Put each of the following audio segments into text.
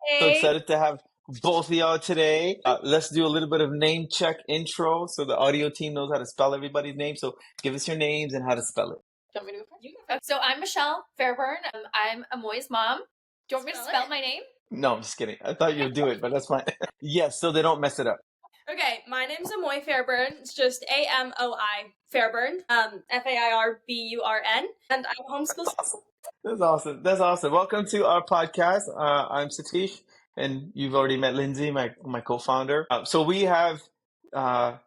So Hey. excited to have both of y'all today. Let's do a little bit of name check intro so the audio team knows how to spell everybody's name. So give us your names and how to spell it. Do you want me to go first? So I'm Michelle Fairburn. I'm Amoi's mom. Do you want me to spell my name? No, I'm just kidding. I thought you'd do it, but that's fine. Yes, so they don't mess it up. Okay, my name's Amoi Fairburn. It's just Amoi Fairburn. Fairburn, and I'm a homeschool. That's awesome. That's awesome. Welcome to our podcast. I'm Sathish, and you've already met Lindsey, my co-founder. So we have a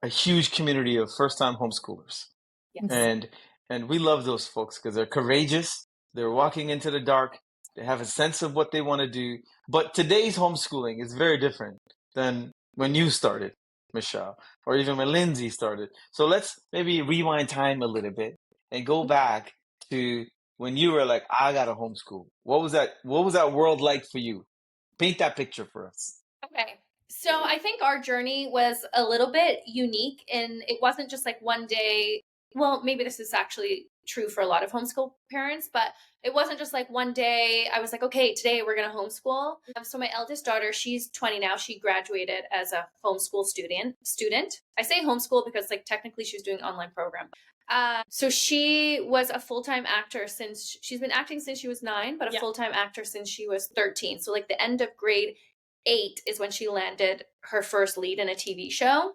huge community of first-time homeschoolers, Yes. and we love those folks because they're courageous. They're walking into the dark. They have a sense of what they want to do. But today's homeschooling is very different than when you started, Michelle, or even when Lindsey started. So let's maybe rewind time a little bit and go back to when you were like, I got to homeschool. What was that world like for you? Paint that picture for us. Okay. So I think our journey was a little bit unique, and it wasn't just like one day. Well, maybe this is actually true for a lot of homeschool parents, but it wasn't just like one day I was like, okay, today we're going to homeschool. So my eldest daughter, she's 20 now. She graduated as a homeschool student. I say homeschool because like technically she was doing an online program. So she was a full-time actor since she's been acting since she was 9, but a full-time actor since she was 13. So like the end of grade 8 is when she landed her first lead in a TV show.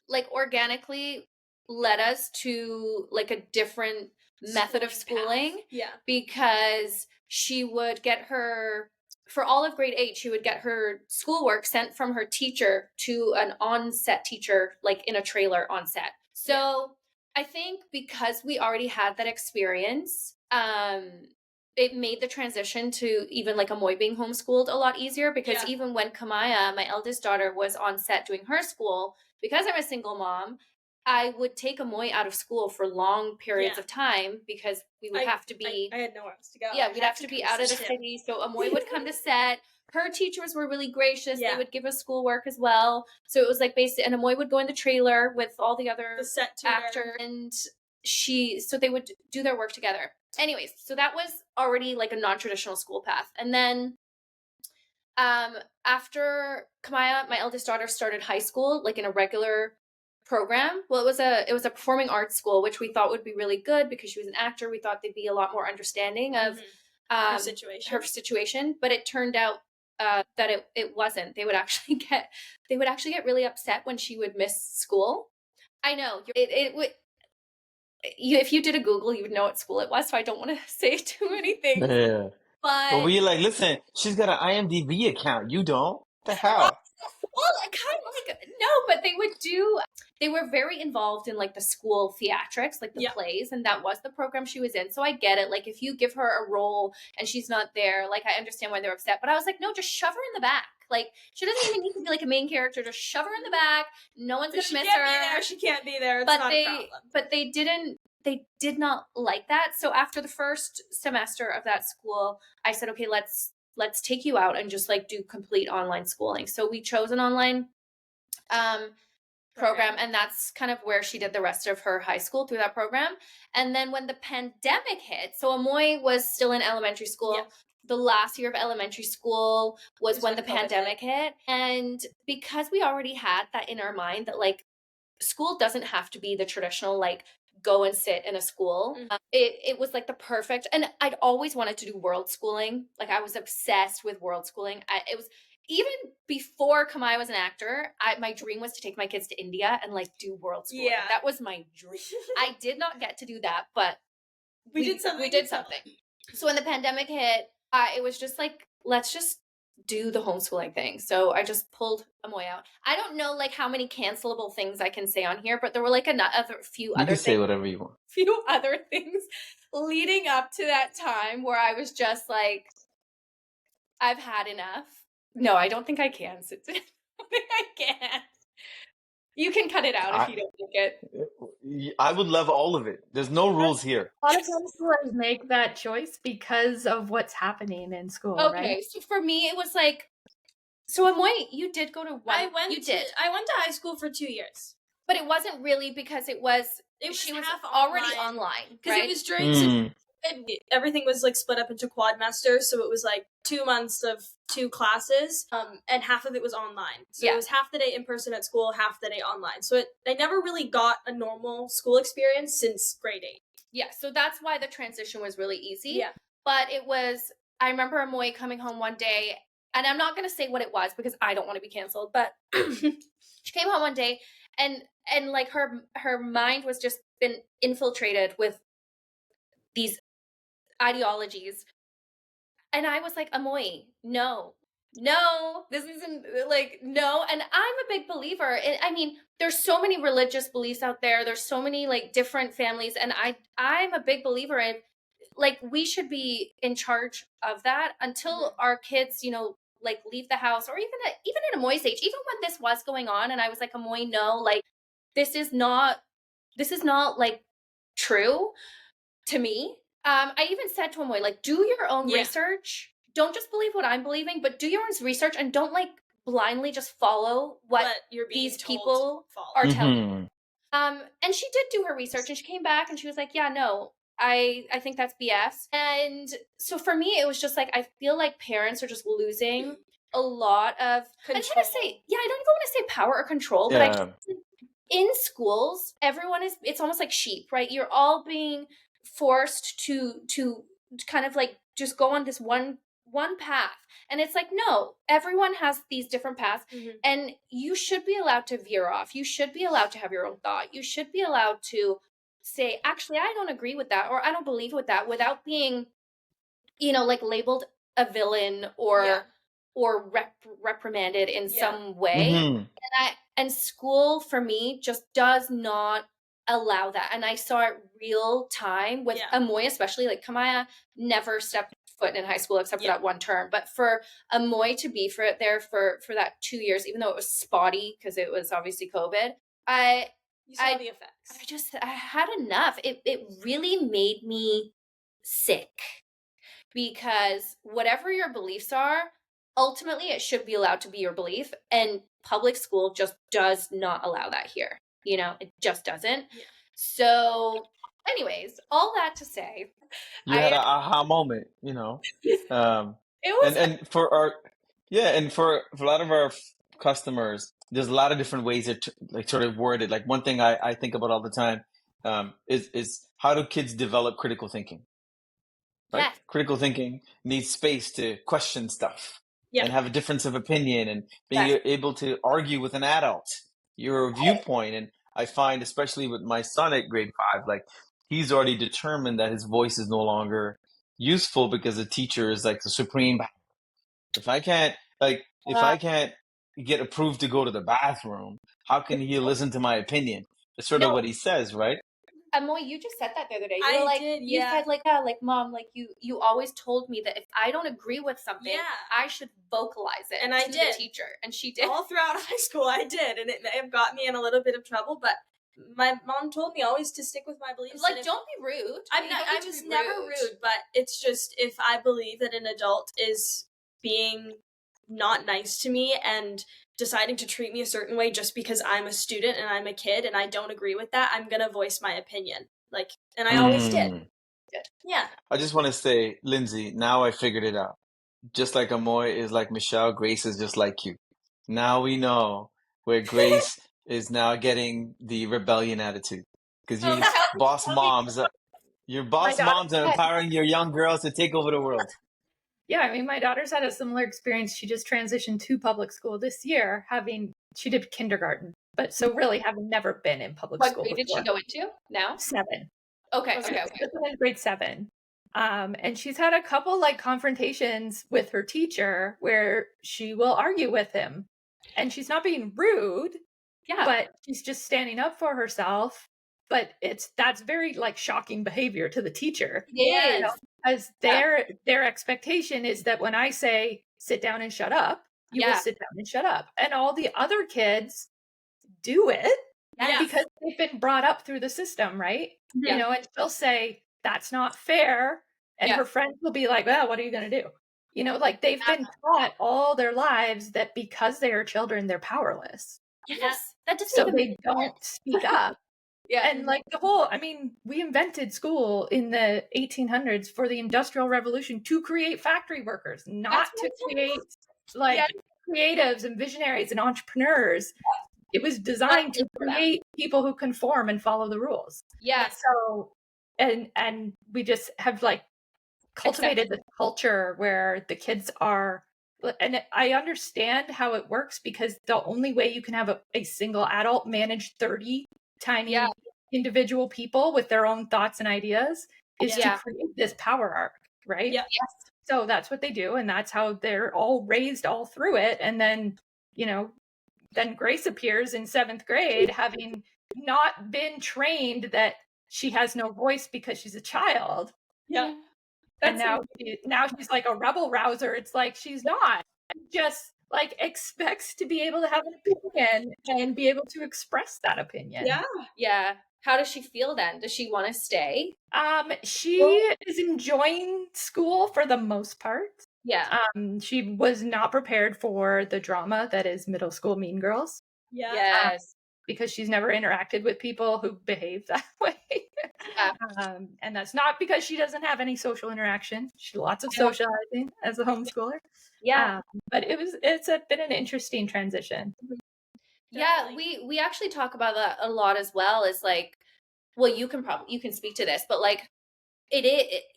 Like organically led us to like a different method of schooling. Yeah. Because she would get her, for all of grade 8, she would get her schoolwork sent from her teacher to an on-set teacher, like in a trailer on set. So I think because we already had that experience, it made the transition to even like Amoi being homeschooled a lot easier, because even when Kamaia, my eldest daughter, was on set doing her school, because I'm a single mom, I would take Amoi out of school for long periods of time because we would have to be... I had nowhere else to go. Yeah, we'd have to be out of the city. So Amoi would come to set. Her teachers were really gracious. They would give us schoolwork as well. So it was like basic, and Amoi would go in the trailer with all the other actors, and so they would do their work together. Anyways, so that was already like a non-traditional school path. And then after Kamaia, my eldest daughter, started high school, like in a regular program. Well, it was a performing arts school, which we thought would be really good because she was an actor. We thought they'd be a lot more understanding of her situation. But it turned out that it wasn't. They would actually get really upset when she would miss school. I know it would. If you did a Google, you would know what school it was. So I don't want to say too many things. Yeah. But we like, listen, she's got an IMDb account. You don't? What the hell? Well, kind of like, no, but they were very involved in like the school theatrics, like the plays, and that was the program she was in. So I get it. Like if you give her a role and she's not there, like I understand why they're upset. But I was like, no, just shove her in the back. Like she doesn't even need to be like a main character. Just shove her in the back. No one's gonna miss her. She can't be there. It's not a problem. But they did not like that. So after the first semester of that school, I said, okay, let's take you out and just like do complete online schooling. So we chose an online program, and that's kind of where she did the rest of her high school, through that program. And then when the pandemic hit, so Amoi was still in elementary school. Yeah. The last year of elementary school was when the pandemic hit. And because we already had that in our mind that like school doesn't have to be the traditional like go and sit in a school. It was like the perfect, and I'd always wanted to do world schooling. Like I was obsessed with world schooling. It was even before Kamaia was an actor. My dream was to take my kids to India and like do world schooling. Yeah. That was my dream. I did not get to do that, but we did something. So when the pandemic hit, it was just like, let's just do the homeschooling thing. So I just pulled Amoi out. I don't know like how many cancelable things I can say on here, but there were like few other things. Say whatever you want. Few other things leading up to that time where I was just like, I've had enough. No, I don't think I can. I don't think I can. You can cut it out if you don't like it. I would love all of it. There's no rules here. A lot of homeschoolers make that choice because of what's happening in school, okay, right? So for me, it was like, so Amoi, you did go to one. I went to high school for 2 years. But it wasn't really because she was already online. Because it was during everything was like split up into quadmesters, so it was like 2 months of 2 classes, and half of it was online. So it was half the day in person at school, half the day online. So I never really got a normal school experience since grade 8. Yeah, so that's why the transition was really easy. Yeah. But I remember Amoi coming home one day, and I'm not going to say what it was because I don't want to be canceled, but she came home one day and like her mind was just been infiltrated with these ideologies. And I was like, Amoi, no, this isn't like, no. And I'm a big believer. I mean, there's so many religious beliefs out there. There's so many like different families. And I'm a big believer in like, we should be in charge of that until our kids, you know, like leave the house, or even in Amoi's age, even when this was going on. And I was like, Amoi, no, like, this is not like true to me. I even said to Amoy, like, do your own research. Don't just believe what I'm believing, but do your own research and don't like blindly just follow what these people are telling you. And she did do her research, and she came back and she was like, yeah, no, I think that's BS. And so for me, it was just like, I feel like parents are just losing a lot of control. I don't even want to say power or control, but in schools, it's almost like sheep, right? You're all being forced to kind of like just go on this one path. And it's like, no, everyone has these different paths, and you should be allowed to veer off. You should be allowed to have your own thought. You should be allowed to say, actually, I don't agree with that, or I don't believe with that, without being, you know, like labeled a villain or reprimanded in some way. And school for me just does not allow that. And I saw it real time with Amoi, especially. Like, Kamaia never stepped foot in high school except for that one term. But for Amoi to be for that 2 years, even though it was spotty because it was obviously COVID, you saw the effects. I had enough. It really made me sick, because whatever your beliefs are, ultimately it should be allowed to be your belief, and public school just does not allow that here. You know, it just doesn't. So anyways, all that to say, you had an aha moment, you know. It was, and for a lot of our customers, there's a lot of different ways to like sort of word it. Like, one thing I think about all the time is how do kids develop critical thinking? Right? Yes. Critical thinking needs space to question stuff and have a difference of opinion, and being able to argue with an adult your viewpoint. And I find, especially with my son at grade 5, like, he's already determined that his voice is no longer useful because the teacher is like the supreme. If I can't get approved to go to the bathroom, how can he listen to my opinion? That's sort of what he says, right? Amoi, you just said that the other day. You were like, you said like, like, Mom, like you always told me that if I don't agree with something, I should vocalize it. And I did. The teacher, and she did. All throughout high school, I did, and it may have got me in a little bit of trouble, but my mom told me always to stick with my beliefs. Like, don't be rude. I was never rude, but it's just, if I believe that an adult is being not nice to me and deciding to treat me a certain way just because I'm a student and I'm a kid and I don't agree with that, I'm gonna voice my opinion. Like, and I always did. Yeah. I just want to say, Lindsey, now I figured it out. Just like Amoi is like Michelle, Grace is just like you. Now we know where Grace is now getting the rebellion attitude. Because you boss moms, your boss moms are empowering your young girls to take over the world. Yeah, I mean, my daughter's had a similar experience. She just transitioned to public school this year, she did kindergarten, but so really having never been in public school. What grade did she go into now? 7. Okay. In grade 7. And she's had a couple like confrontations with her teacher where she will argue with him, and she's not being rude, but she's just standing up for herself. But that's very like shocking behavior to the teacher. Yes. You know, as their expectation is that when I say sit down and shut up, you will sit down and shut up. And all the other kids do it because they've been brought up through the system, right? You know, and she'll say, that's not fair. And her friends will be like, well, what are you going to do? You know, like, they've been taught all their lives that because they are children, they're powerless. Yes. That doesn't so they don't speak up. Yeah. And like the whole, I mean, we invented school in the 1800s for the Industrial Revolution to create factory workers, not to create like creatives and visionaries and entrepreneurs. It was designed to create people who conform and follow the rules. Yeah. So, and we just have like cultivated the culture where the kids are, and I understand how it works because the only way you can have a single adult manage 30 tiny individual people with their own thoughts and ideas is to create this power arc, right? Yeah. Yes. So that's what they do, and that's how they're all raised all through it. And then, you know, then Grace appears in 7th grade having not been trained that she has no voice because she's a child. Yeah. And now she's like a rebel rouser. It's like she's not. She just like expects to be able to have an opinion and be able to express that opinion. Yeah. Yeah. How does she feel then? Does she want to stay? She is enjoying school for the most part. Yeah. She was not prepared for the drama that is middle school Mean Girls. Yeah. Yes. Because she's never interacted with people who behave that way. And that's not because she doesn't have any social interaction. She lots of socializing as a homeschooler. Yeah. But it's been an interesting transition. Yeah, we actually talk about that a lot as well. Is like, well, you can speak to this, but like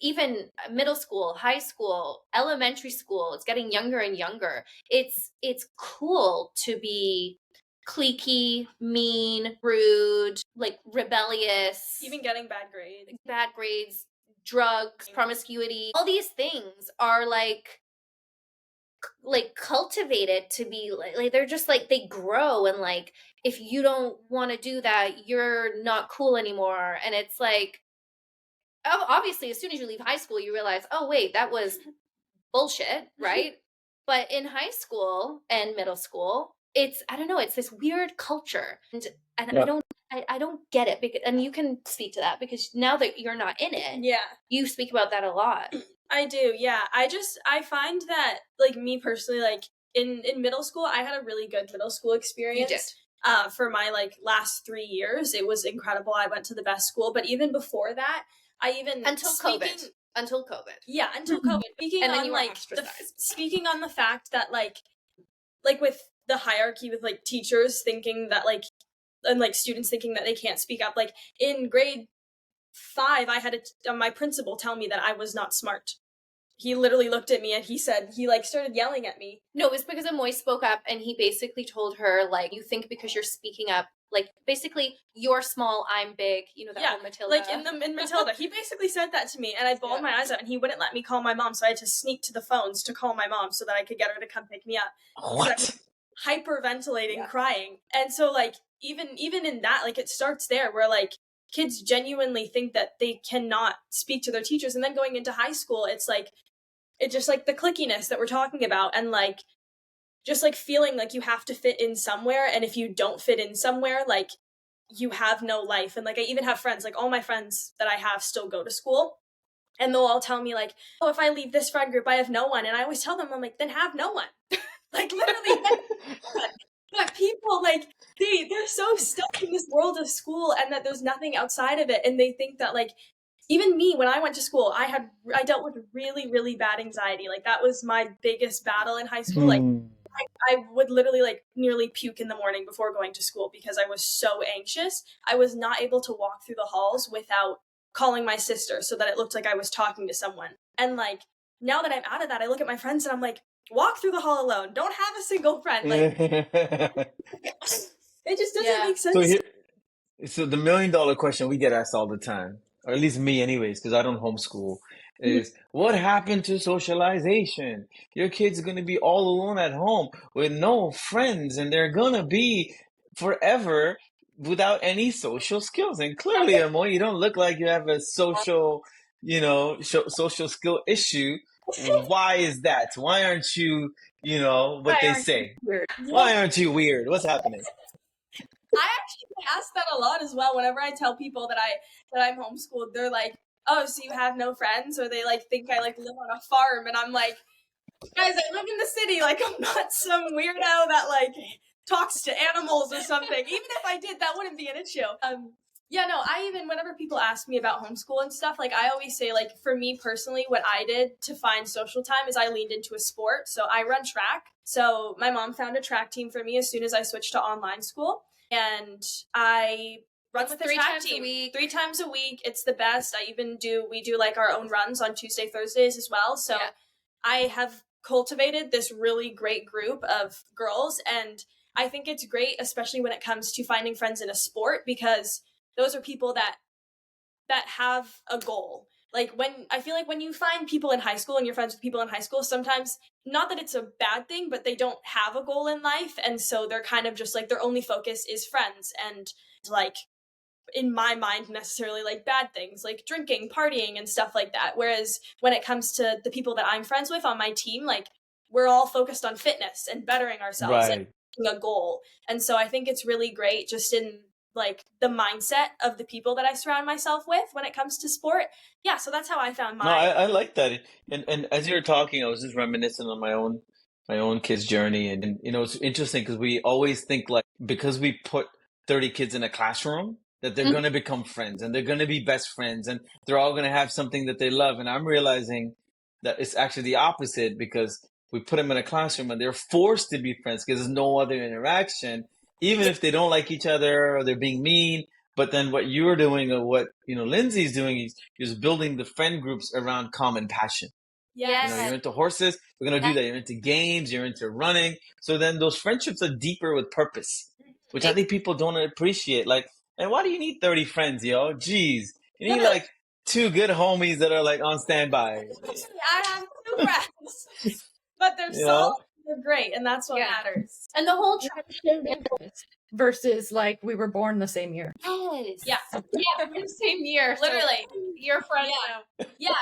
even middle school, high school, elementary school, it's getting younger and younger. It's cool to be cliquey, mean, rude, like rebellious, Even getting bad grades, drugs, promiscuity. All these things are like cultivated to be like they're just like they grow, and like if you don't want to do that, you're not cool anymore. And it's like obviously as soon as you leave high school you realize, oh wait, that was bullshit, right? But in high school and middle school, it's, I don't know, it's this weird culture, and I don't get it, because, and you can speak to that because now that you're not in it, you speak about that a lot. I do, yeah. I find that, like, me personally, like, in middle school, I had a really good middle school experience. You did. For my, like, last 3 years. It was incredible. I went to the best school. But even before that, Until COVID. Yeah, until COVID. Speaking on the fact that, like with the hierarchy with, like, teachers thinking that, like, and, like, students thinking that they can't speak up. Like, in grade 5, I had my principal tell me that I was not smart. He literally looked at me and he said, he, like, started yelling at me. No, it was because Amoi spoke up, and he basically told her, like, you think because you're speaking up, like, basically, you're small, I'm big, you know, that whole Matilda. Like, in Matilda, he basically said that to me, and I bawled my eyes out, and he wouldn't let me call my mom, so I had to sneak to the phones to call my mom so that I could get her to come pick me up. What? Hyperventilating, crying. And so, like, even in that, like, it starts there where, like, kids genuinely think that they cannot speak to their teachers, and then going into high school, it's just like the clickiness that we're talking about, and like just like feeling like you have to fit in somewhere, and if you don't fit in somewhere, like, you have no life. And like, I even have friends, like, all my friends that I have still go to school, and they'll all tell me, like, oh, if I leave this friend group, I have no one. And I always tell them, I'm like, then have no one. Like, literally. But people, like, they're so stuck in this world of school, and that there's nothing outside of it, and they think that, like, even me, when I went to school, I dealt with really, really bad anxiety. Like, that was my biggest battle in high school. Like, I would literally, like, nearly puke in the morning before going to school because I was so anxious. I was not able to walk through the halls without calling my sister so that it looked like I was talking to someone. And, like, now that I'm out of that, I look at my friends and I'm like, walk through the hall alone. Don't have a single friend. Like, it just doesn't make sense. So the $1 million question we get asked all the time, or at least me anyways, because I don't homeschool, is what happened to socialization? Your kid's going to be all alone at home with no friends, and they're going to be forever without any social skills. And clearly, Amoi, you don't look like you have a social skill issue. Why is that? Why aren't you, what they say? Why aren't you weird? What's happening? I actually ask that a lot as well. Whenever I tell people that I'm homeschooled, they're like, oh, so you have no friends? Or they, like, think I, like, live on a farm. And I'm like, guys, I live in the city. Like, I'm not some weirdo that, like, talks to animals or something. Even if I did, that wouldn't be an issue. Yeah, no, whenever people ask me about homeschool and stuff, like, I always say, like, for me personally, what I did to find social time is I leaned into a sport. So I run track. So my mom found a track team for me as soon as I switched to online school. And I run with the track team 3 times a week. It's the best. We do like our own runs on Tuesday, Thursdays as well. So I have cultivated this really great group of girls. And I think it's great, especially when it comes to finding friends in a sport, because those are people that have a goal. Like, I feel like when you find people in high school and you're friends with people in high school, sometimes, not that it's a bad thing, but they don't have a goal in life. And so they're kind of just like, their only focus is friends. And like, in my mind, necessarily like bad things like drinking, partying, and stuff like that. Whereas when it comes to the people that I'm friends with on my team, like, we're all focused on fitness and bettering ourselves and making a goal. And so I think it's really great just in like the mindset of the people that I surround myself with when it comes to sport. Yeah, so that's how I found No, I like that. And as you were talking, I was just reminiscing on my own kid's journey. And you know, it's interesting because we always think like because we put 30 kids in a classroom that they're going to become friends and they're going to be best friends and they're all going to have something that they love. And I'm realizing that it's actually the opposite, because we put them in a classroom and they're forced to be friends because there's no other interaction, even if they don't like each other or they're being mean. But then what you're doing, or what, you know, Lindsey's doing is building the friend groups around common passion. Yes. You know, you're into horses, we're going to do that. You're into games, you're into running. So then those friendships are deeper with purpose, which I think people don't appreciate. Like, and why do you need 30 friends, yo? Jeez. You need like 2 good homies that are like on standby. I have 2 friends, but they're they're great, and that's what matters. And the whole versus like we were born the same year. Yes. Yeah. We're the same year. Literally. So you're friends now. Yeah.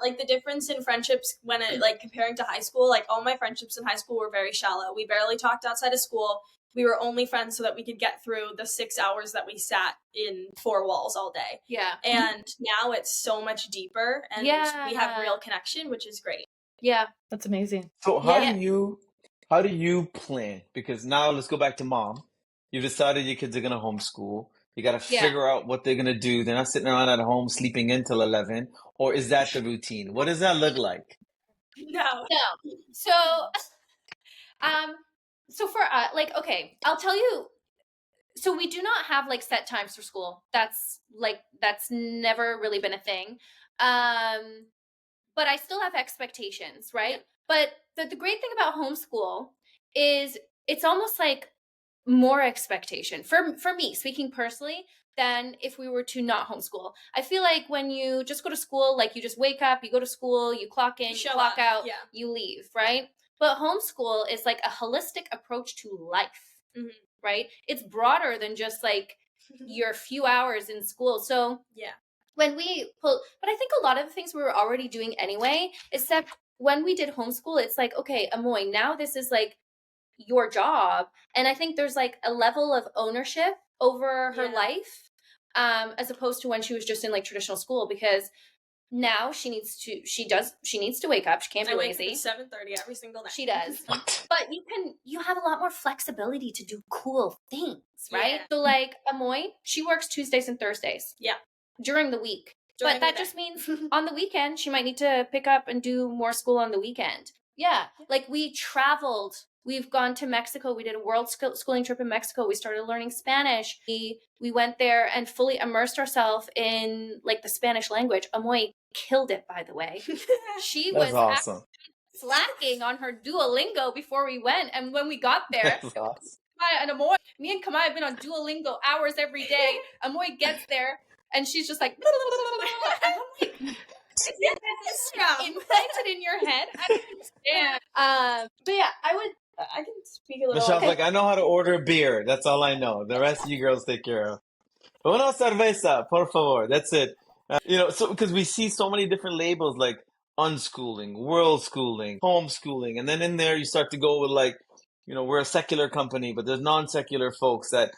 Like the difference in friendships when comparing to high school, like all my friendships in high school were very shallow. We barely talked outside of school. We were only friends so that we could get through the 6 hours that we sat in 4 walls all day. Yeah. And now it's so much deeper, and we have real connection, which is great. Yeah. That's amazing. So how do you plan? Because now let's go back to mom. You've decided your kids are going to homeschool. You got to figure out what they're going to do. They're not sitting around at home sleeping until 11. Or is that the routine? What does that look like? No. So for okay, I'll tell you. So we do not have like set times for school. That's never really been a thing. But I still have expectations, right? But the great thing about homeschool is it's almost like more expectation for me, speaking personally, than if we were to not homeschool. I feel like when you just go to school, like you just wake up, you go to school, you clock in, you clock out, you leave, right? But homeschool is like a holistic approach to life, right? It's broader than just like your few hours in school. So when but I think a lot of the things we were already doing anyway, except when we did homeschool, it's like, okay, Amoi, now this is like your job. And I think there's like a level of ownership over her life, as opposed to when she was just in like traditional school, because now she needs to wake up. She can't be lazy. 7:30 every single night. She does. But you have a lot more flexibility to do cool things, right? So like Amoi, she works Tuesdays and Thursdays. Yeah. During the week. But that just means on the weekend, she might need to pick up and do more school on the weekend. Yeah. Like we traveled. We've gone to Mexico. We did a world schooling trip in Mexico. We started learning Spanish. We went there and fully immersed ourselves in like the Spanish language. Amoi killed it, by the way. She was awesome. Slacking on her Duolingo before we went. And when we got there, and Amoi, me and Kamaia have been on Duolingo hours every day. Amoi gets there and she's just like, and I'm like, it's implanted in your head. I don't understand. But yeah, I can speak a little. Michelle's like, I know how to order beer. That's all I know. The rest of you girls take care of. Una cerveza, por favor. That's it. So because we see so many different labels like unschooling, world schooling, homeschooling, and then in there you start to go with like, we're a secular company, but there's non-secular folks that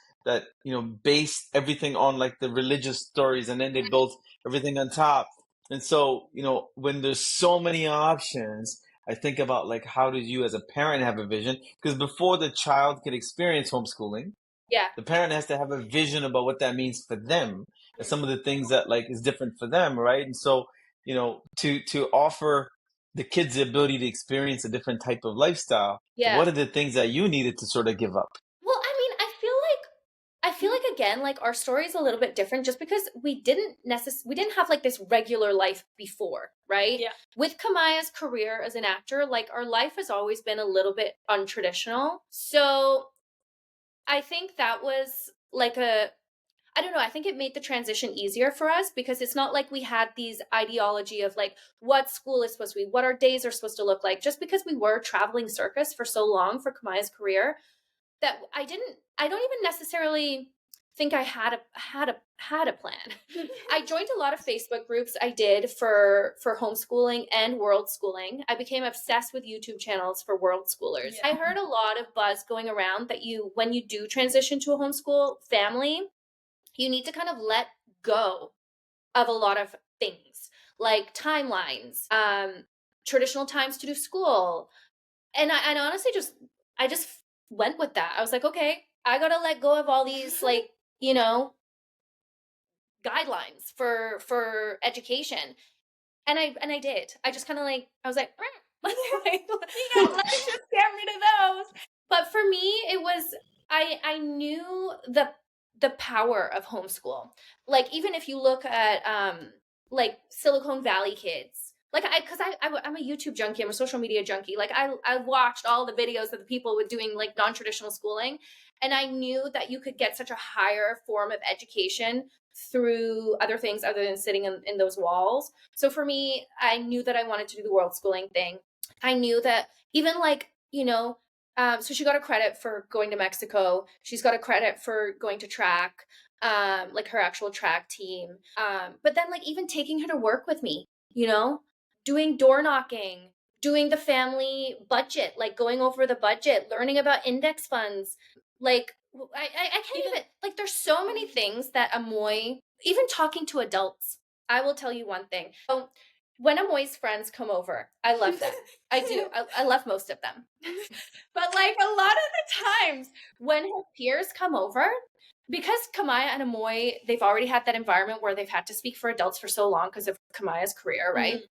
base everything on like the religious stories, and then they build everything on top. And so, when there's so many options, I think about like, how do you as a parent have a vision? Because before the child could experience homeschooling, Yeah. The parent has to have a vision about what that means for them and some of the things that like is different for them, right? And so, you know, to offer the kids the ability to experience a different type of lifestyle, Yeah. what are the things that you needed to sort of give up? Well, I mean, I feel like again, like our story is a little bit different just because we didn't have like this regular life before, right? Yeah. With Kamaia's career as an actor, like our life has always been a little bit untraditional. So I think that was like I don't know, I think it made the transition easier for us because it's not like we had these ideology of like what school is supposed to be, what our days are supposed to look like, just because we were traveling circus for so long for Kamaia's career that I don't even necessarily think I had a plan. I joined a lot of Facebook groups I did for homeschooling and world schooling. I became obsessed with YouTube channels for world schoolers. Yeah. I heard a lot of buzz going around that when you do transition to a homeschool family, you need to kind of let go of a lot of things like timelines, traditional times to do school. And I honestly I just went with that. I was like, okay, I got to let go of all these like, you know, guidelines for education. And I did. I just kind of like, I was like, let's just get rid of those. But for me, it was, I knew the power of homeschool. Like, even if you look at, like Silicon Valley kids, like I'm a YouTube junkie, I'm a social media junkie. Like I watched all the videos of the people with doing like non-traditional schooling. And I knew that you could get such a higher form of education through other things other than sitting in those walls. So for me, I knew that I wanted to do the world schooling thing. I knew that even like, you know, so she got a credit for going to Mexico. She's got a credit for going to track, like her actual track team. But then like even taking her to work with me, you know, doing door knocking, doing the family budget, like going over the budget, learning about index funds. Like I can't even like there's so many things that Amoi, even talking to adults. I will tell you one thing. So when Amoi's friends come over, I love them. I do. I love most of them. But like a lot of the times when her peers come over, because Kamaia and Amoi, they've already had that environment where they've had to speak for adults for so long because of Kamaia's career, right? Mm-hmm.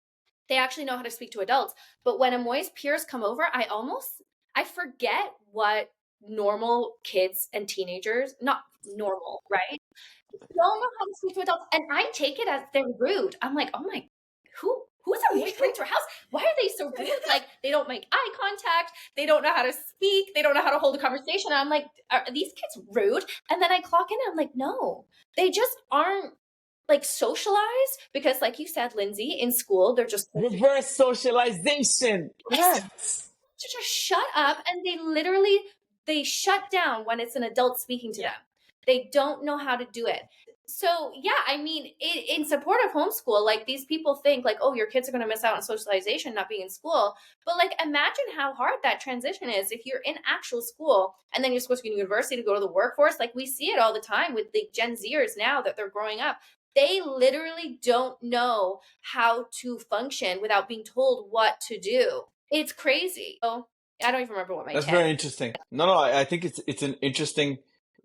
They actually know how to speak to adults. But when Amoi's peers come over, I forget what normal kids and teenagers, not normal, right? Don't know how to speak to adults. And I take it as they're rude. I'm like, oh my, who's Amoi coming to our house? Why are they so rude? Like, they don't make eye contact. They don't know how to speak. They don't know how to hold a conversation. And I'm like, are these kids rude? And then I clock in and I'm like, no, they just aren't like socialized because like you said, Lindsey, in school, they're just reverse socialization. Yes. To just shut up. And they shut down when it's an adult speaking to them. They don't know how to do it. So yeah, I mean, in support of homeschool, like these people think like, oh, your kids are going to miss out on socialization not being in school. But like, imagine how hard that transition is if you're in actual school and then you're supposed to be in university to go to the workforce. Like we see it all the time with the Gen Zers now that they're growing up. They literally don't know how to function without being told what to do. It's crazy. So I don't even remember what my That's very interesting. No, I think it's an interesting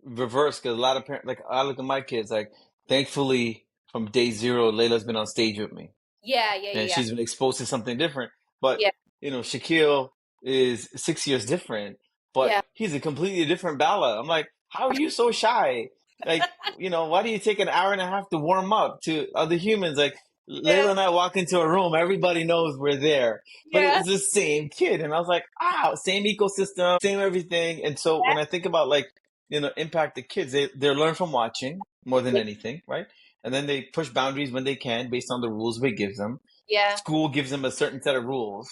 reverse because a lot of parents, like I look at my kids, like thankfully from day zero, Layla's been on stage with me. Yeah. And she's been exposed to something different. But, you know, Shaquille is 6 years different, but he's a completely different Bala. I'm like, how are you so shy? Like, you know, why do you take an hour and a half to warm up to other humans? Like, Layla and I walk into a room, everybody knows we're there, but it's the same kid. And I was like, same ecosystem, same everything. And so when I think about like, you know, impact the kids, they learn from watching more than anything, right? And then they push boundaries when they can based on the rules we give them. Yeah. School gives them a certain set of rules.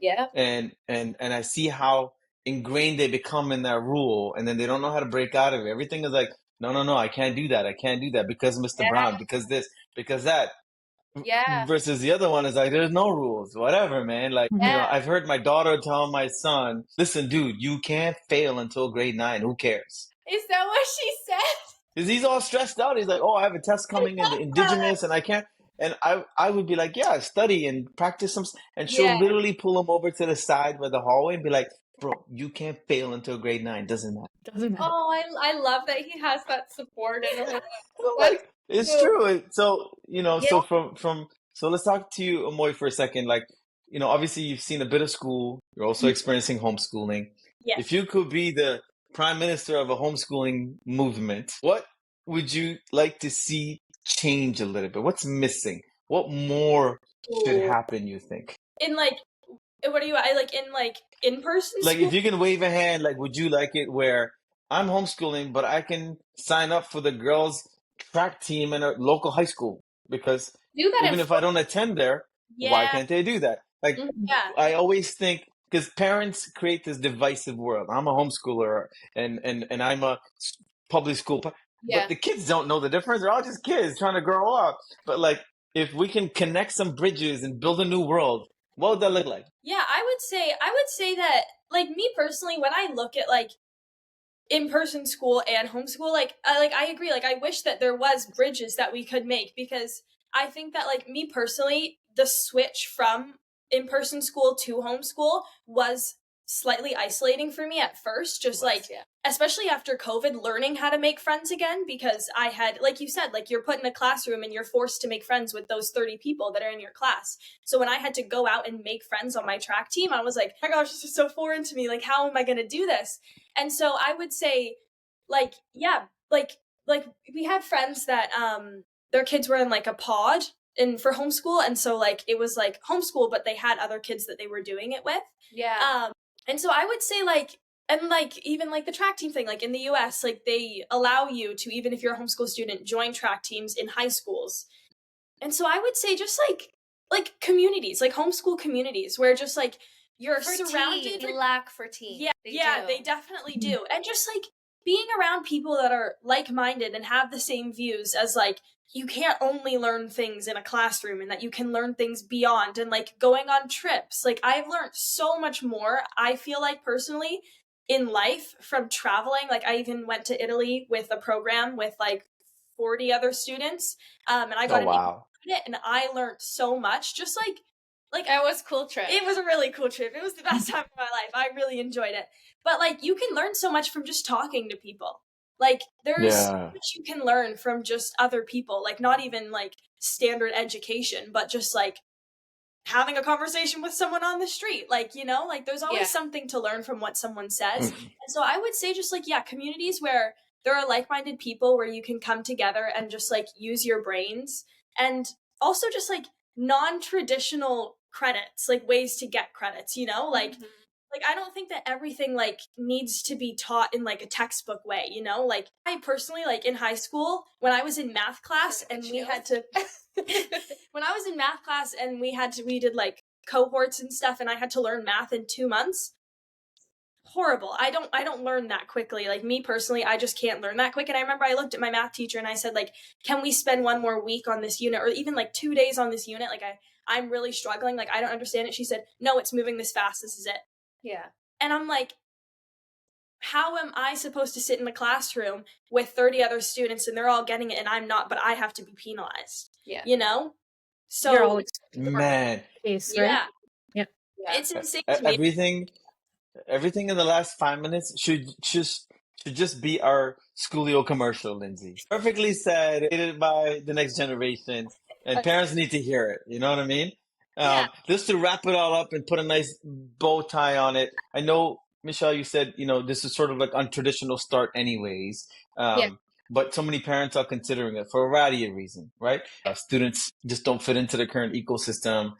Yeah. And I see how ingrained they become in that rule, and then they don't know how to break out of it. Everything is like, no, I can't do that. I can't do that because Mr. Brown, because this, because that. Yeah. Versus the other one is like, there's no rules, whatever, man. Like, you know, I've heard my daughter tell my son, listen, dude, you can't fail until grade 9. Who cares? Is that what she said? Because he's all stressed out. He's like, oh, I have a test coming in the indigenous and I can't. And I would be like, yeah, study and practice some. And she'll literally pull him over to the side by the hallway and be like, bro, you can't fail until grade 9. Doesn't matter. Doesn't matter. Oh, I love that he has that support. Like, it's true. So, Yeah. so so let's talk to you, Amoy, for a second. Like, obviously you've seen a bit of school. You're also experiencing homeschooling. Yes. If you could be the prime minister of a homeschooling movement, what would you like to see change a little bit? What's missing? What more should happen, you think? In like, what do you, I like in like in-person Like, school? if you can wave a hand, like, would you like it where I'm homeschooling, but I can sign up for the girls' track team in a local high school? Because Do that even if I don't attend there, why Yeah. can't they do that? Like, Yeah. I always think, because parents create this divisive world. I'm a homeschooler and I'm a public school, but the kids don't know the difference. They're all just kids trying to grow up. But like, if we can connect some bridges and build a new world, what would that look like? Yeah, I would say that, like, me personally, when I look at like in-person school and homeschool, I agree. Like, I wish that there was bridges that we could make, because I think that, like, me personally, the switch from in-person school to homeschool was slightly isolating for me at first, just especially after COVID, learning how to make friends again, because I had, like you said, like, you're put in a classroom and you're forced to make friends with those 30 people that are in your class. So when I had to go out and make friends on my track team, I was like, oh my gosh, this is so foreign to me. Like, how am I going to do this? And so I would say, like, yeah, like we had friends that their kids were in like a pod and for homeschool, and so like it was like homeschool, but they had other kids that they were doing it with. Yeah. And so I would say, like, and like even like the track team thing, like in the US, like they allow you to, even if you're a homeschool student, join track teams in high schools. And so I would say just like communities, like homeschool communities, where just like you're surrounded. They lack for tea. Yeah, they definitely do. And just like being around people that are like-minded and have the same views, as like, you can't only learn things in a classroom, and that you can learn things beyond, and like going on trips. Like, I've learned so much more, I feel like, personally in life from traveling. Like, I even went to Italy with a program with like 40 other students. And I got it, and I learned so much. Just like it was a cool trip. It was a really cool trip. It was the best time of my life. I really enjoyed it. But like, you can learn so much from just talking to people. Like, there's so much you can learn from just other people. Like, not even like standard education, but just like having a conversation with someone on the street. Like, like there's always something to learn from what someone says. And so I would say just like, communities where there are like-minded people, where you can come together and just like use your brains, and also just like non-traditional credits, like ways to get credits, like I don't think that everything like needs to be taught in like a textbook way, like I personally, like in high school, when I was in math class and we had to when I was in math class and we did like cohorts and stuff, and I had to learn math in 2 months. Horrible. I don't learn that quickly. Like, me personally, I just can't learn that quick. And I remember I looked at my math teacher and I said, like, can we spend 1 more week on this unit, or even like 2 days on this unit? Like, I'm really struggling. Like, I don't understand it. She said, no, it's moving this fast. This is it. Yeah. And I'm like, how am I supposed to sit in the classroom with 30 other students and they're all getting it and I'm not, but I have to be penalized? Yeah. So you're always man. Case, right? Yeah. It's insane to me. Everything in the last 5 minutes should just be our Schoolio commercial, Lindsey. Perfectly said, created by the next generation, and parents need to hear it. You know what I mean? Just to wrap it all up and put a nice bow tie on it. I know, Michelle, you said, this is sort of like untraditional start anyways. But so many parents are considering it for a variety of reasons, right? Students just don't fit into the current ecosystem.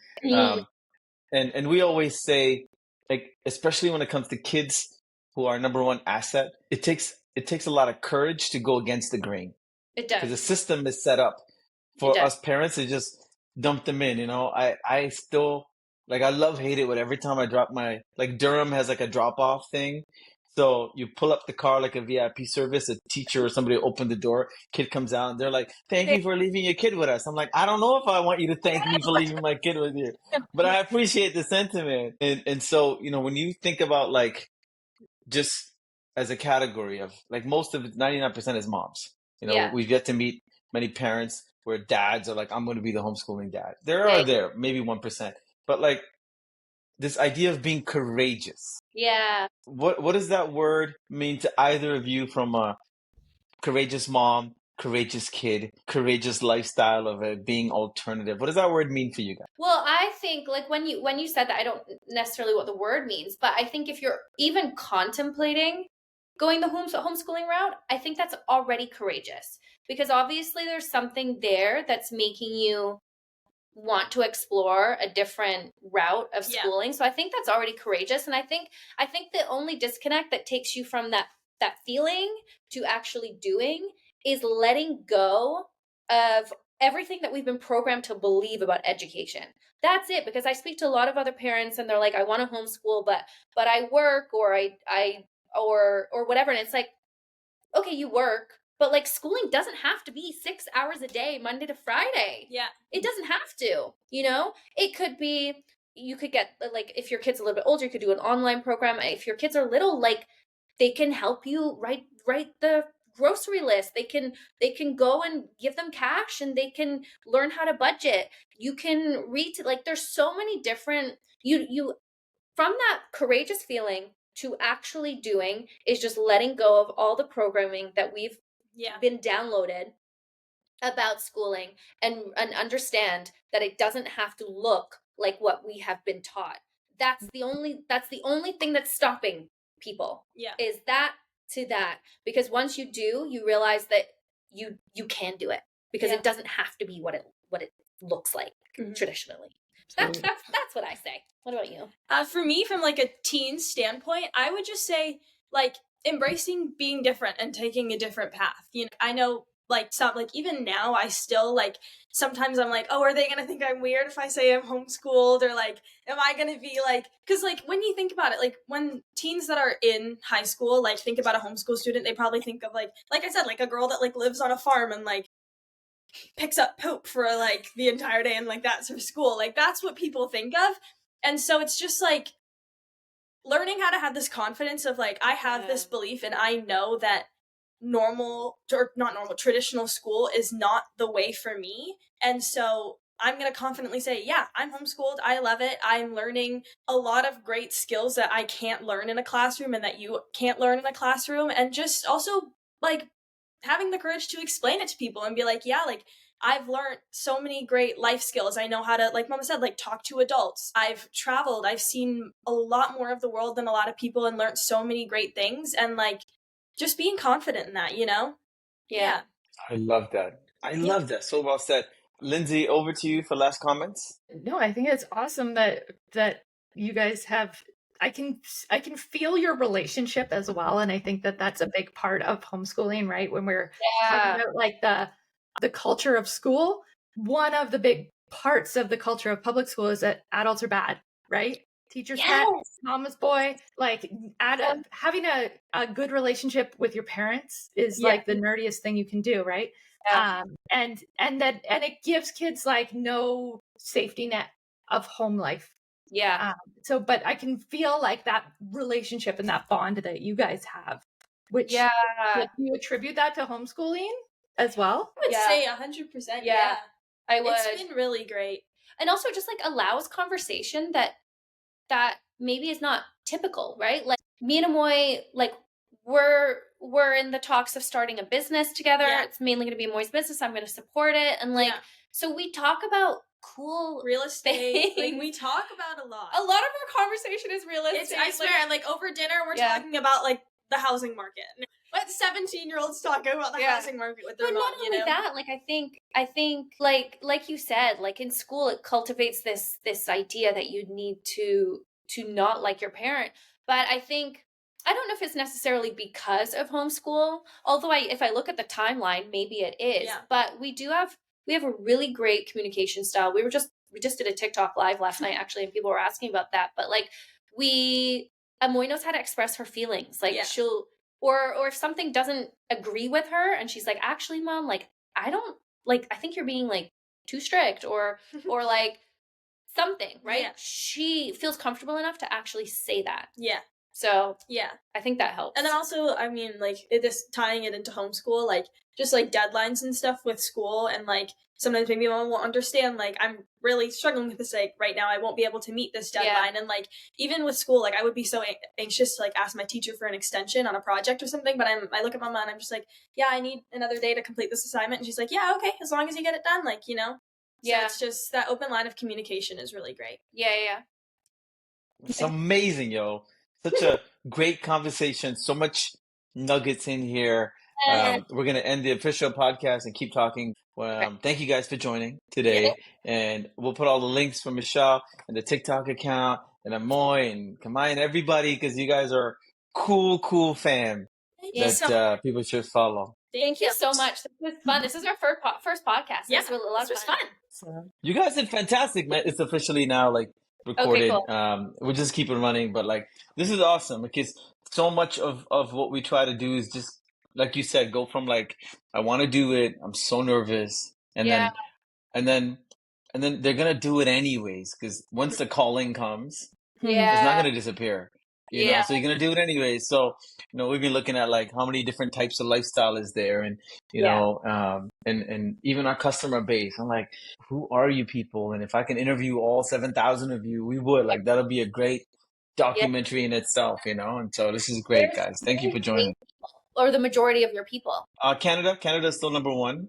And we always say, like, especially when it comes to kids who are our number one asset, it takes a lot of courage to go against the grain. It does. Because the system is set up for us parents to just dump them in. I still, like, I hate it when every time I drop my, like, Durham has like a drop off thing. So you pull up the car like a VIP service, a teacher or somebody open the door, kid comes out and they're like, thank you for leaving your kid with us. I'm like, I don't know if I want you to thank me for leaving my kid with you, but I appreciate the sentiment. And so, when you think about, like, just as a category of, like, most of it, 99% is moms. We've yet to meet many parents where dads are like, I'm going to be the homeschooling dad. There are maybe 1%, but like, this idea of being courageous. Yeah. What does that word mean to either of you, from a courageous mom, courageous kid, courageous lifestyle of it being alternative? What does that word mean for you guys? Well, I think like when you said that, I don't necessarily what the word means, but I think if you're even contemplating going the homeschooling route, I think that's already courageous, because obviously there's something there that's making you want to explore a different route of schooling. So I think that's already courageous, and I think the only disconnect that takes you from that feeling to actually doing is letting go of everything that we've been programmed to believe about education. That's it, because I speak to a lot of other parents and they're like, I want to homeschool, but I work, or I or whatever, and it's like, okay, you work, but like schooling doesn't have to be 6 hours a day, Monday to Friday. Yeah. It doesn't have to, you know? It could be, you could get, like, if your kid's a little bit older, you could do an online program. If your kids are little, like, they can help you write the grocery list. They can go and give them cash, and they can learn how to budget. You can read, like, there's so many different, you from that courageous feeling to actually doing is just letting go of all the programming that we've been downloaded about schooling, and understand that it doesn't have to look like what we have been taught. That's the only thing that's stopping people. Yeah. Is that to that, because once you do, you realize that you can do it, because it doesn't have to be what it looks like traditionally. That's what I say. What about you? For me, from like a teen standpoint, I would just say like embracing being different and taking a different path. You know, I know like even now I still like sometimes I'm like, oh, are they gonna think I'm weird if I say I'm homeschooled, or like am I gonna be like, because like when you think about it, like when teens that are in high school like think about a homeschool student, they probably think of like I said, like a girl that like lives on a farm and like picks up poop for like the entire day, and like that's her school. Like that's what people think of. And so it's just like learning how to have this confidence of like, I have this belief and I know that normal or not normal, traditional school is not the way for me. And so I'm going to confidently say, yeah, I'm homeschooled. I love it. I'm learning a lot of great skills that I can't learn in a classroom and that you can't learn in a classroom. And just also like having the courage to explain it to people and be like, yeah, like I've learned so many great life skills. I know how to, like Mama said, like talk to adults. I've traveled. I've seen a lot more of the world than a lot of people and learned so many great things. And like just being confident in that, you know? Yeah. I love that. I love that. So well said. Lindsey, over to you for last comments. No, I think it's awesome that you guys have. I can feel your relationship as well, and I think that that's a big part of homeschooling, right? When we're talking about like the culture of school, one of the big parts of the culture of public school is that adults are bad, right? Teacher's pet, mama's boy. Like having a good relationship with your parents is like the nerdiest thing you can do, right? And it gives kids like no safety net of home life. So, but I can feel like that relationship and that bond that you guys have, which like, you attribute that to homeschooling as well? I would say 100%. Yeah. I would. It's been really great. And also just like allows conversation that maybe is not typical, right? Like me and Amoi, like we're in the talks of starting a business together. It's mainly going to be Amoi's business. I'm going to support it. And like, so we talk about cool real estate. Like we talk about a lot. A lot of our conversation is real estate. I swear, like over dinner, we're talking about like the housing market. What 17-year-olds talking about the housing market with their mom, not only that, like I think like you said, like in school it cultivates this idea that you need to not like your parent. But I don't know if it's necessarily because of homeschool, although if I look at the timeline, maybe it is. But we have a really great communication style. We just did a TikTok live last night actually, and people were asking about that. But like Amoi knows how to express her feelings. Like she'll or if something doesn't agree with her and she's like, actually mom, like I think you're being like too strict or like something, right? She feels comfortable enough to actually say that. So yeah, I think that helps. And then also, I mean, like, this tying it into homeschool, like, just, like, deadlines and stuff with school, and, like, sometimes maybe mom won't understand, like, I'm really struggling with this, like, right now I won't be able to meet this deadline, and, like, even with school, like, I would be so anxious to, like, ask my teacher for an extension on a project or something, but I look at mama and I'm just like, yeah, I need another day to complete this assignment, and she's like, yeah, okay, as long as you get it done, like, you know? So it's just, that open line of communication is really great. Yeah. It's amazing, yo. Such a great conversation. So much nuggets in here. We're going to end the official podcast and keep talking. Thank you guys for joining today. And we'll put all the links for Michelle and the TikTok account and Amoi and Kamaia and everybody, because you guys are cool fam that people should follow. Thank you so much. This was fun. This is our first podcast. Yeah, this was a lot of fun. You guys did fantastic, man. It's officially now like recorded. Okay, cool. We'll just keep it running, but like this is awesome because so much of what we try to do is just like you said, go from like I want to do it, I'm so nervous, and then they're gonna do it anyways because once the calling comes, it's not gonna disappear. You know, so you're gonna do it anyway. So, you know, we've been looking at like how many different types of lifestyle is there, and you know, and even our customer base. I'm like, who are you people? And if I can interview all 7,000 of you, we would. Like that'll be a great documentary in itself, you know. And so this is great, guys. Thank you for joining. Or the majority of your people. Canada is still number one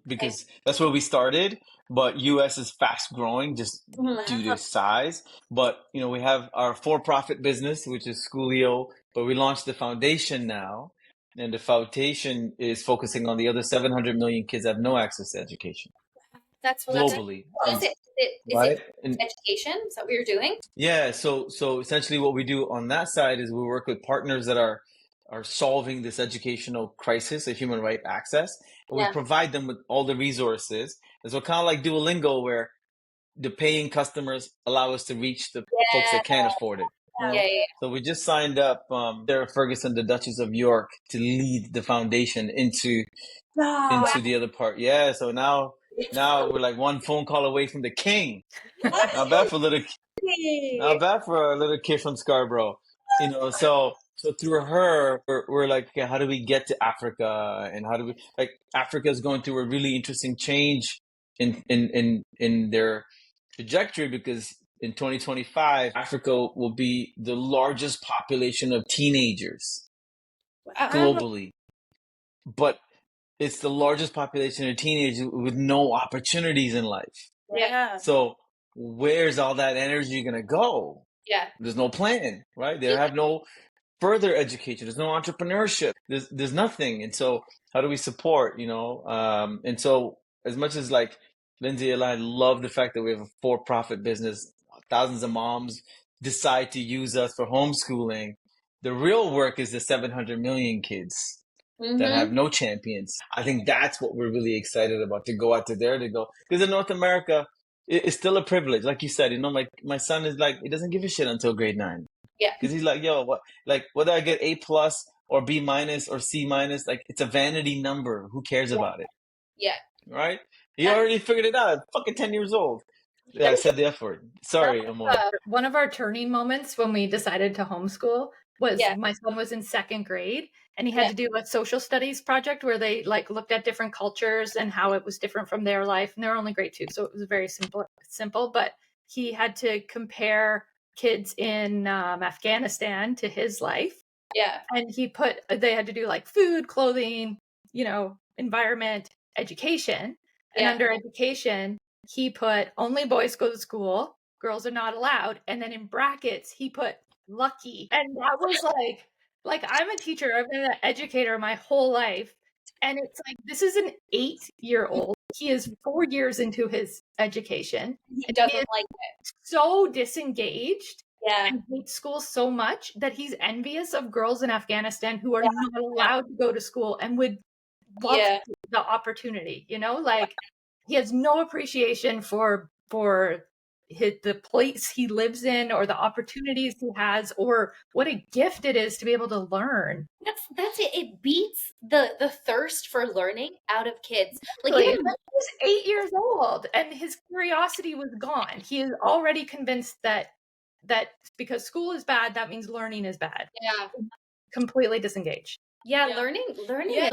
because that's where we started. But U.S. is fast growing just due to size. But, you know, we have our for-profit business, which is Schoolio, but we launched the foundation now. And the foundation is focusing on the other 700 million kids that have no access to education. That's globally. Is it education? Is that what you're doing? Yeah. So essentially what we do on that side is we work with partners that are solving this educational crisis of human right access. And we provide them with all the resources. And so kind of like Duolingo, where the paying customers allow us to reach the folks that can't afford it. You know? So we just signed up Sarah Ferguson, the Duchess of York, to lead the foundation into the other part. Yeah. So now we're like one phone call away from the king. Not bad for a little kid from Scarborough. You know, so through her, we're like, okay, how do we get to Africa? And how do we, like, Africa is going through a really interesting change in their trajectory, because in 2025, Africa will be the largest population of teenagers globally. But it's the largest population of teenagers with no opportunities in life. Yeah. So where's all that energy going to go? Yeah. There's no plan, right? They have no further education. There's no entrepreneurship. There's nothing. And so how do we support, you know? And so as much as like Lindsey and I love the fact that we have a for-profit business, thousands of moms decide to use us for homeschooling. The real work is the 700 million kids that have no champions. I think that's what we're really excited about, to go out to there, to go. Because in North America, it's still a privilege. Like you said, you know, like my son is like, he doesn't give a shit until grade 9. Yeah. Because he's like, yo, what, like whether I get A+ or B- or C-, like it's a vanity number. Who cares about it? Yeah. Right? He already figured it out. Fucking 10 years old. Yeah, I said the F word. Sorry, Amoi. One of our turning moments when we decided to homeschool was my son was in 2nd grade, and he had to do a social studies project where they like looked at different cultures and how it was different from their life. And they're only grade 2, so it was very simple. But he had to compare kids in Afghanistan to his life. Yeah. And they had to do like food, clothing, you know, environment, education. And under education, he put only boys go to school, girls are not allowed. And then in brackets, he put lucky. And that was like I'm a teacher, I've been an educator my whole life. And it's like, this is an 8-year-old. He is 4 years into his education. He doesn't like it. So disengaged. Yeah. And hates school so much that he's envious of girls in Afghanistan who are not allowed to go to school and would love the opportunity, you know, like he has no appreciation for the place he lives in or the opportunities he has or what a gift it is to be able to learn. That's it. It beats the thirst for learning out of kids. Like he was 8 years old and his curiosity was gone. He is already convinced that that because school is bad, that means learning is bad. Yeah. Completely disengaged. Yeah, Yeah. learning. Yeah,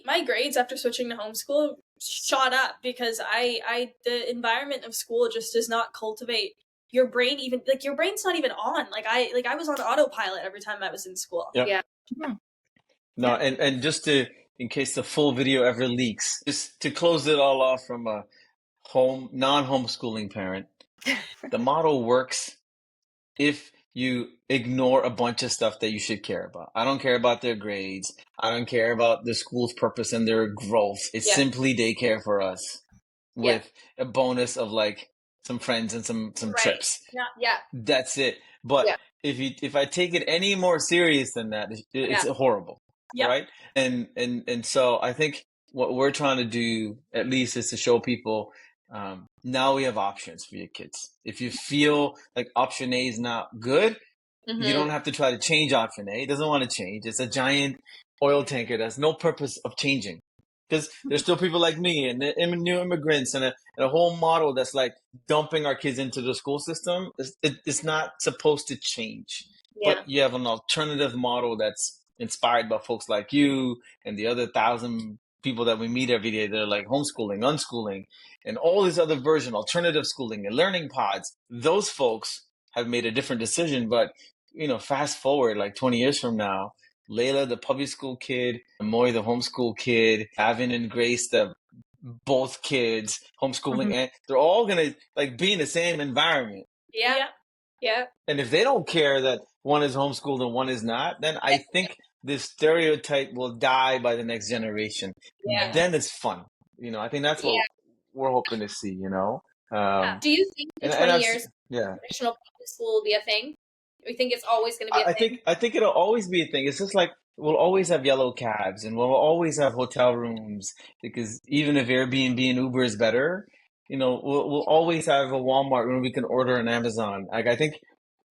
my grades after switching to homeschool shot up because the environment of school just does not cultivate your brain. Even like your brain's not even on. I was on autopilot every time I was in school. Yep. Yeah. No, and just to, in case the full video ever leaks, just to close it all off from a non-homeschooling parent, the model works if you ignore a bunch of stuff that you should care about. I don't care about their grades. I don't care about the school's purpose and their growth. It's simply daycare for us with a bonus of like some friends and some trips. Yeah. That's it. But if I take it any more serious than that, it's horrible. Yep. Right? And so I think what we're trying to do at least is to show people now we have options for your kids. If you feel like option A is not good, you don't have to try to change option A. It doesn't want to change. It's a giant oil tanker that's no purpose of changing. Because there's still people like me and new immigrants and a whole model that's like dumping our kids into the school system. It's not supposed to change. Yeah. But you have an alternative model that's inspired by folks like you and the other 1,000 people that we meet every day that are like homeschooling, unschooling, and all these other version, alternative schooling and learning pods. Those folks have made a different decision. But, fast forward like 20 years from now, Layla, the public school kid, Amoi, the homeschool kid, Avin and Grace, the both kids homeschooling, and they're all going to like be in the same environment. Yeah. And if they don't care that one is homeschooled and one is not, then I think this stereotype will die by the next generation. Yeah. Then it's fun. I think that's what we're hoping to see, Do you think in 20 years traditional public school will be a thing? Or you think it's always going to be a thing? I think it'll always be a thing. It's just like we'll always have yellow cabs and we'll always have hotel rooms, because even if Airbnb and Uber is better, we'll always have a Walmart where we can order on Amazon. Like, I think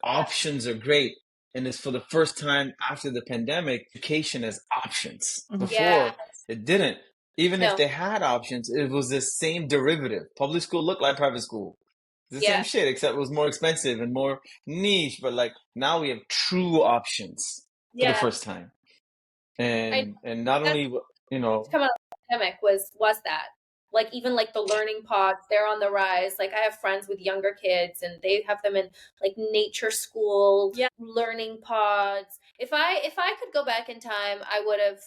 options are great. And it's for the first time after the pandemic, education has options. Before, it didn't. Even if they had options, it was the same derivative. Public school looked like private school. The same shit, except it was more expensive and more niche. But like now we have true options for the first time. And not only, come out of the pandemic was that. Like even like the learning pods, they're on the rise. Like I have friends with younger kids and they have them in like nature school learning pods. If I could go back in time, I wouldn't have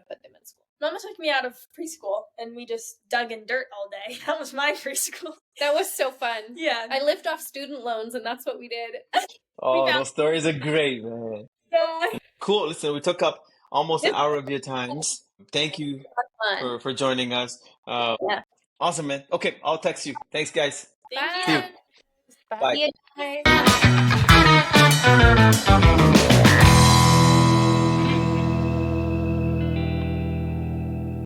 put them in school. Mama took me out of preschool and we just dug in dirt all day. That was my preschool. That was so fun. Yeah. I lived off student loans and that's what we did. Those stories are great, man. Yeah. Cool. Listen, we took up almost an hour of your times. Thank you for joining us. Awesome, man. Okay, I'll text you. Thanks, guys. Thank you. Bye. Bye.